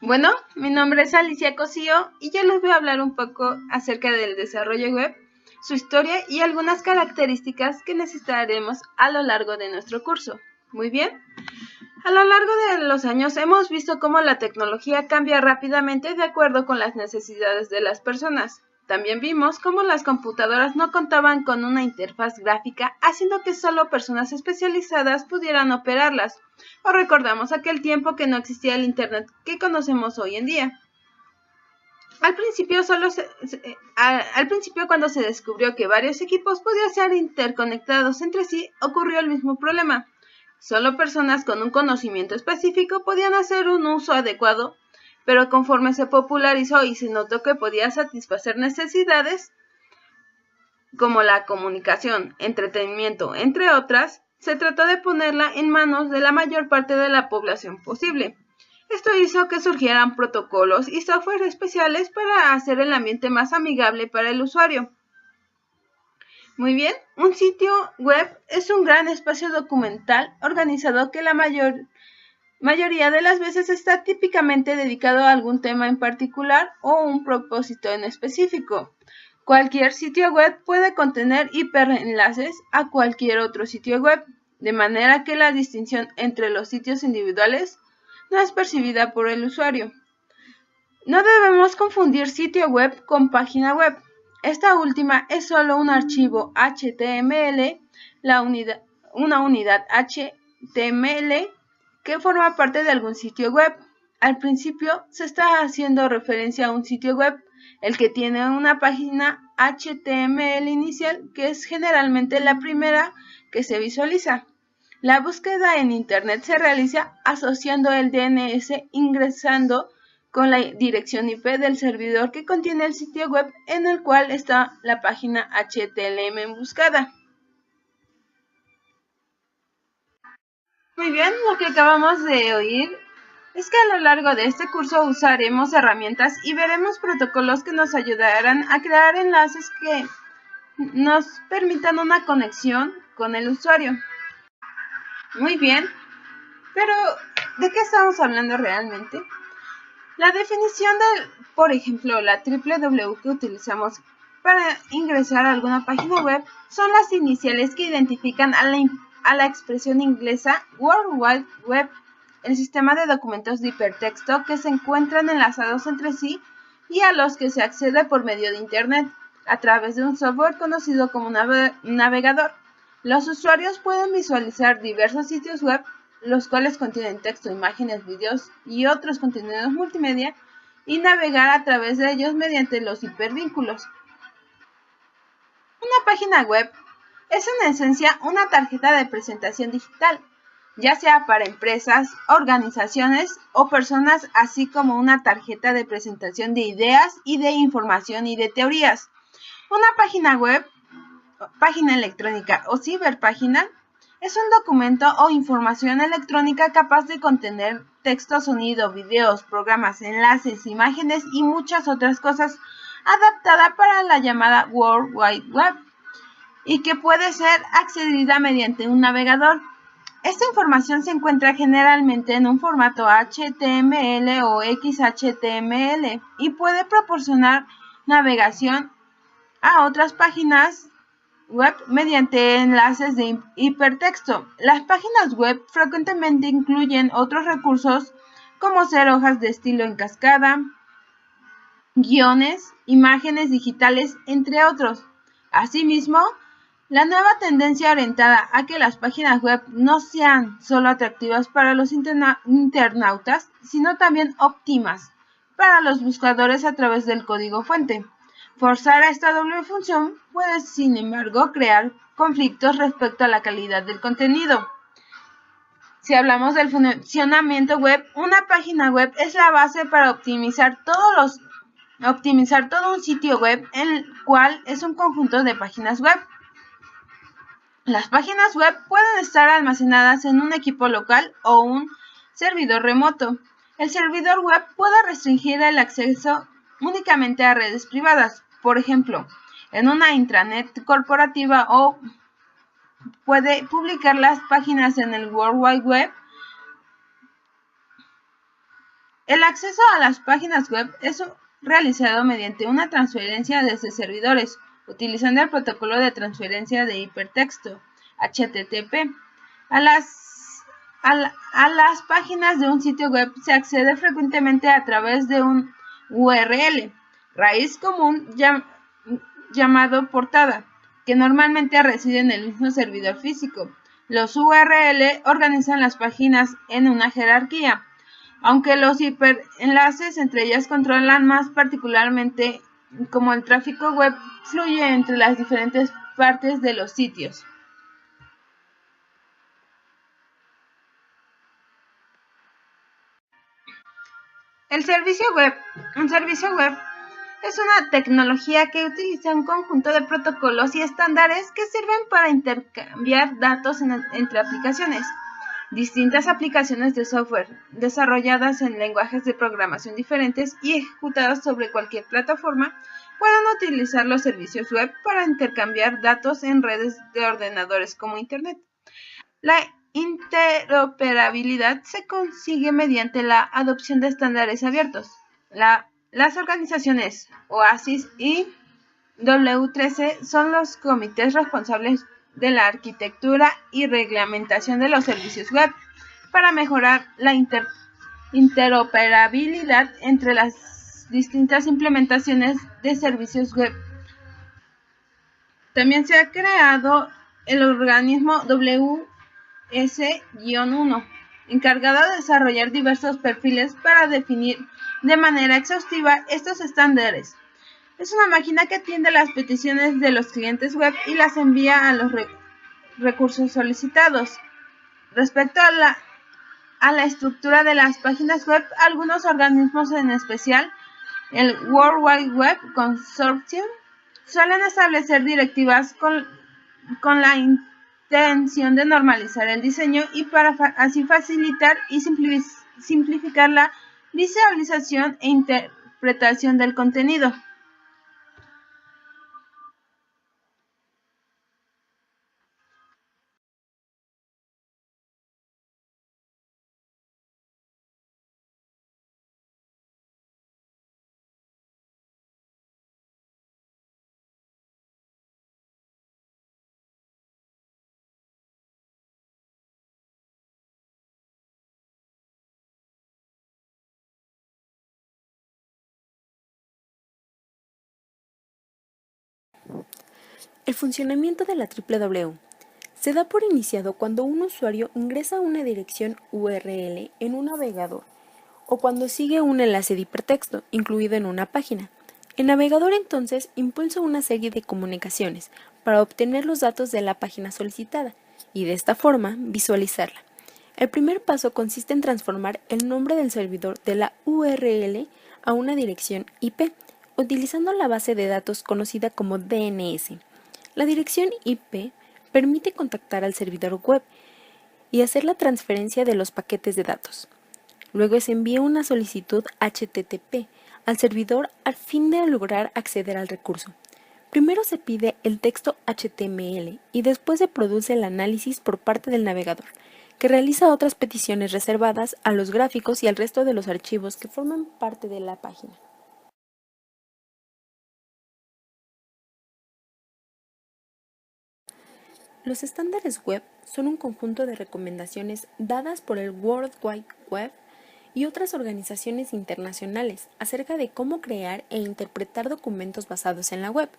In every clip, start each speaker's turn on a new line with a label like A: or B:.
A: Bueno, mi nombre es Alicia Cosío y yo les voy a hablar un poco acerca del desarrollo web, su historia y algunas características que necesitaremos a lo largo de nuestro curso. Muy bien. A lo largo de los años hemos visto cómo la tecnología cambia rápidamente de acuerdo con las necesidades de las personas. También vimos cómo las computadoras no contaban con una interfaz gráfica, haciendo que solo personas especializadas pudieran operarlas. O recordamos aquel tiempo que no existía el Internet que conocemos hoy en día. Al principio, cuando se descubrió que varios equipos podían ser interconectados entre sí, ocurrió el mismo problema. Solo personas con un conocimiento específico podían hacer un uso adecuado, pero conforme se popularizó y se notó que podía satisfacer necesidades como la comunicación, entretenimiento, entre otras, se trató de ponerla en manos de la mayor parte de la población posible. Esto hizo que surgieran protocolos y software especiales para hacer el ambiente más amigable para el usuario. Muy bien, un sitio web es un gran espacio documental organizado que la mayoría de las veces está típicamente dedicado a algún tema en particular o un propósito en específico. Cualquier sitio web puede contener hiperenlaces a cualquier otro sitio web, de manera que la distinción entre los sitios individuales no es percibida por el usuario. No debemos confundir sitio web con página web. Esta última es solo un archivo HTML, una unidad HTML que forma parte de algún sitio web. Al principio se está haciendo referencia a un sitio web, el que tiene una página HTML inicial, que es generalmente la primera que se visualiza. La búsqueda en Internet se realiza asociando el DNS ingresando con la dirección IP del servidor que contiene el sitio web en el cual está la página HTML buscada. Muy bien, lo que acabamos de oír es que a lo largo de este curso usaremos herramientas y veremos protocolos que nos ayudarán a crear enlaces que nos permitan una conexión con el usuario. Muy bien, pero ¿de qué estamos hablando realmente? La definición de, por ejemplo, la www que utilizamos para ingresar a alguna página web son las iniciales que identifican a la expresión inglesa World Wide Web, el sistema de documentos de hipertexto que se encuentran enlazados entre sí y a los que se accede por medio de Internet a través de un software conocido como navegador. Los usuarios pueden visualizar diversos sitios web, los cuales contienen texto, imágenes, videos y otros contenidos multimedia, y navegar a través de ellos mediante los hipervínculos. Una página web es en esencia una tarjeta de presentación digital, ya sea para empresas, organizaciones o personas, así como una tarjeta de presentación de ideas y de información y de teorías. Una página web, página electrónica o ciberpágina es un documento o información electrónica capaz de contener texto, sonido, videos, programas, enlaces, imágenes y muchas otras cosas, adaptada para la llamada World Wide Web y que puede ser accedida mediante un navegador. Esta información se encuentra generalmente en un formato HTML o XHTML y puede proporcionar navegación a otras páginas web mediante enlaces de hipertexto. Las páginas web frecuentemente incluyen otros recursos como ser hojas de estilo en cascada, guiones, imágenes digitales, entre otros. Asimismo, la nueva tendencia orientada a que las páginas web no sean solo atractivas para los internautas, sino también óptimas para los buscadores a través del código fuente. Forzar a esta doble función puede, sin embargo, crear conflictos respecto a la calidad del contenido. Si hablamos del funcionamiento web, una página web es la base para optimizar todo un sitio web, el cual es un conjunto de páginas web. Las páginas web pueden estar almacenadas en un equipo local o un servidor remoto. El servidor web puede restringir el acceso únicamente a redes privadas, por ejemplo, en una intranet corporativa, o puede publicar las páginas en el World Wide Web El acceso a las páginas web es realizado mediante una transferencia desde servidores, utilizando el protocolo de transferencia de hipertexto, HTTP. A las páginas de un sitio web se accede frecuentemente a través de un URL, raíz común llamado portada, que normalmente reside en el mismo servidor físico. Los URL organizan las páginas en una jerarquía, aunque los hiperenlaces entre ellas controlan más particularmente cómo el tráfico web fluye entre las diferentes partes de los sitios. El servicio web. Un servicio web es una tecnología que utiliza un conjunto de protocolos y estándares que sirven para intercambiar datos entre aplicaciones. Distintas aplicaciones de software desarrolladas en lenguajes de programación diferentes y ejecutadas sobre cualquier plataforma pueden utilizar los servicios web para intercambiar datos en redes de ordenadores como Internet. La interoperabilidad se consigue mediante la adopción de estándares abiertos. Las organizaciones OASIS y W3C son los comités responsables de la arquitectura y reglamentación de los servicios web para mejorar la interoperabilidad entre las distintas implementaciones de servicios web. También se ha creado el organismo WS-1, encargado de desarrollar diversos perfiles para definir de manera exhaustiva estos estándares. Es una máquina que atiende las peticiones de los clientes web y las envía a los recursos solicitados. Respecto a la estructura de las páginas web, algunos organismos, en especial el World Wide Web Consortium, suelen establecer directivas con la intención de normalizar el diseño y para así facilitar y simplificar la visualización e interpretación del contenido.
B: El funcionamiento de la www se da por iniciado cuando un usuario ingresa una dirección URL en un navegador o cuando sigue un enlace de hipertexto incluido en una página. El navegador entonces impulsa una serie de comunicaciones para obtener los datos de la página solicitada y de esta forma visualizarla. El primer paso consiste en transformar el nombre del servidor de la URL a una dirección IP, utilizando la base de datos conocida como DNS. La dirección IP permite contactar al servidor web y hacer la transferencia de los paquetes de datos. Luego se envía una solicitud HTTP al servidor al fin de lograr acceder al recurso. Primero se pide el texto HTML y después se produce el análisis por parte del navegador, que realiza otras peticiones reservadas a los gráficos y al resto de los archivos que forman parte de la página. Los estándares web son un conjunto de recomendaciones dadas por el World Wide Web y otras organizaciones internacionales acerca de cómo crear e interpretar documentos basados en la web.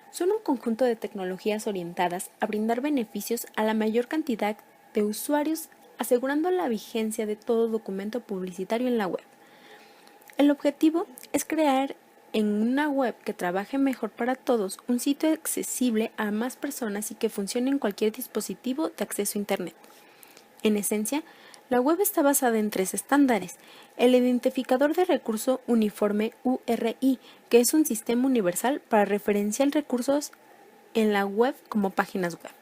B: Son un conjunto de tecnologías orientadas a brindar beneficios a la mayor cantidad de usuarios, asegurando la vigencia de todo documento publicitario en la web. El objetivo es crear en una web que trabaje mejor para todos, un sitio accesible a más personas y que funcione en cualquier dispositivo de acceso a Internet. En esencia, la web está basada en 3 estándares: el identificador de recurso uniforme URI, que es un sistema universal para referenciar recursos en la web como páginas web;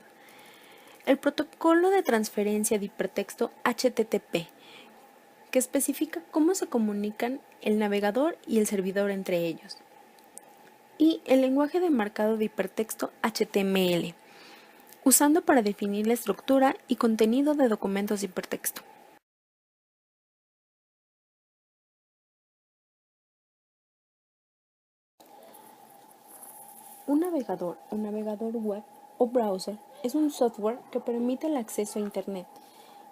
B: el protocolo de transferencia de hipertexto HTTP, que especifica cómo se comunican el navegador y el servidor entre ellos; y el lenguaje de marcado de hipertexto HTML, usando para definir la estructura y contenido de documentos de hipertexto. Un navegador web o browser es un software que permite el acceso a Internet,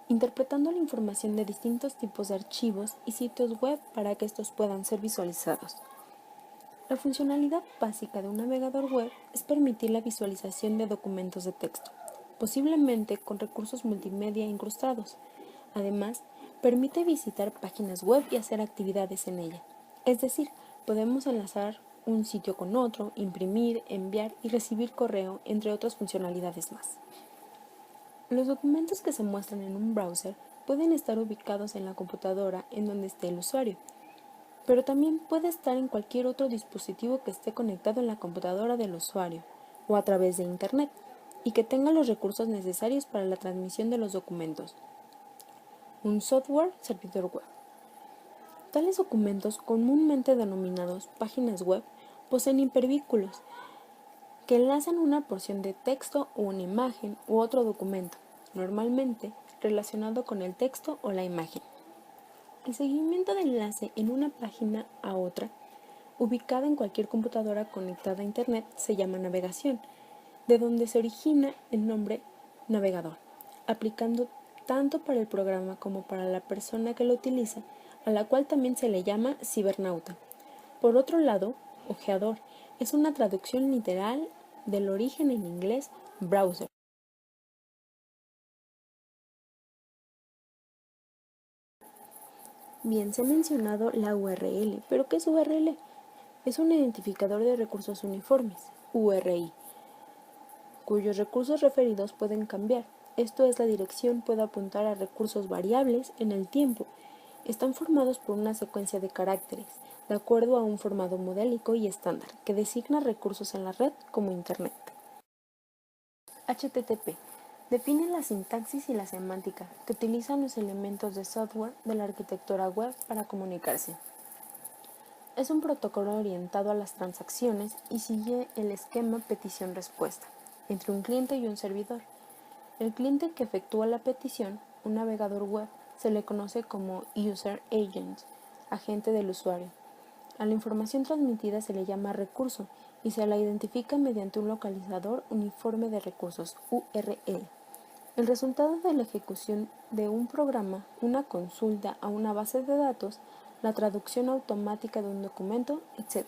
B: interpretando la información de distintos tipos de archivos y sitios web para que estos puedan ser visualizados. La funcionalidad básica de un navegador web es permitir la visualización de documentos de texto, posiblemente con recursos multimedia incrustados. Además, permite visitar páginas web y hacer actividades en ella. Es decir, podemos enlazar un sitio con otro, imprimir, enviar y recibir correo, entre otras funcionalidades más. Los documentos que se muestran en un browser pueden estar ubicados en la computadora en donde esté el usuario, pero también puede estar en cualquier otro dispositivo que esté conectado en la computadora del usuario o a través de Internet y que tenga los recursos necesarios para la transmisión de los documentos. Un software servidor web. Tales documentos, comúnmente denominados páginas web, poseen hipervínculos que enlazan una porción de texto o una imagen u otro documento, normalmente relacionado con el texto o la imagen. El seguimiento de enlace en una página a otra, ubicada en cualquier computadora conectada a Internet, se llama navegación, de donde se origina el nombre navegador, aplicando tanto para el programa como para la persona que lo utiliza, a la cual también se le llama cibernauta. Por otro lado, ojeador es una traducción literal del origen en inglés browser. Bien, se ha mencionado la URL, pero ¿qué es URL? Es un identificador de recursos uniformes, URI, cuyos recursos referidos pueden cambiar. Esto es, la dirección puede apuntar a recursos variables en el tiempo. Están formados por una secuencia de caracteres, de acuerdo a un formato modélico y estándar, que designa recursos en la red como Internet. HTTP define la sintaxis y la semántica que utilizan los elementos de software de la arquitectura web para comunicarse. Es un protocolo orientado a las transacciones y sigue el esquema petición-respuesta entre un cliente y un servidor. El cliente que efectúa la petición, un navegador web, se le conoce como User Agent, agente del usuario. A la información transmitida se le llama recurso y se la identifica mediante un localizador uniforme de recursos, URL. El resultado de la ejecución de un programa, una consulta a una base de datos, la traducción automática de un documento, etc.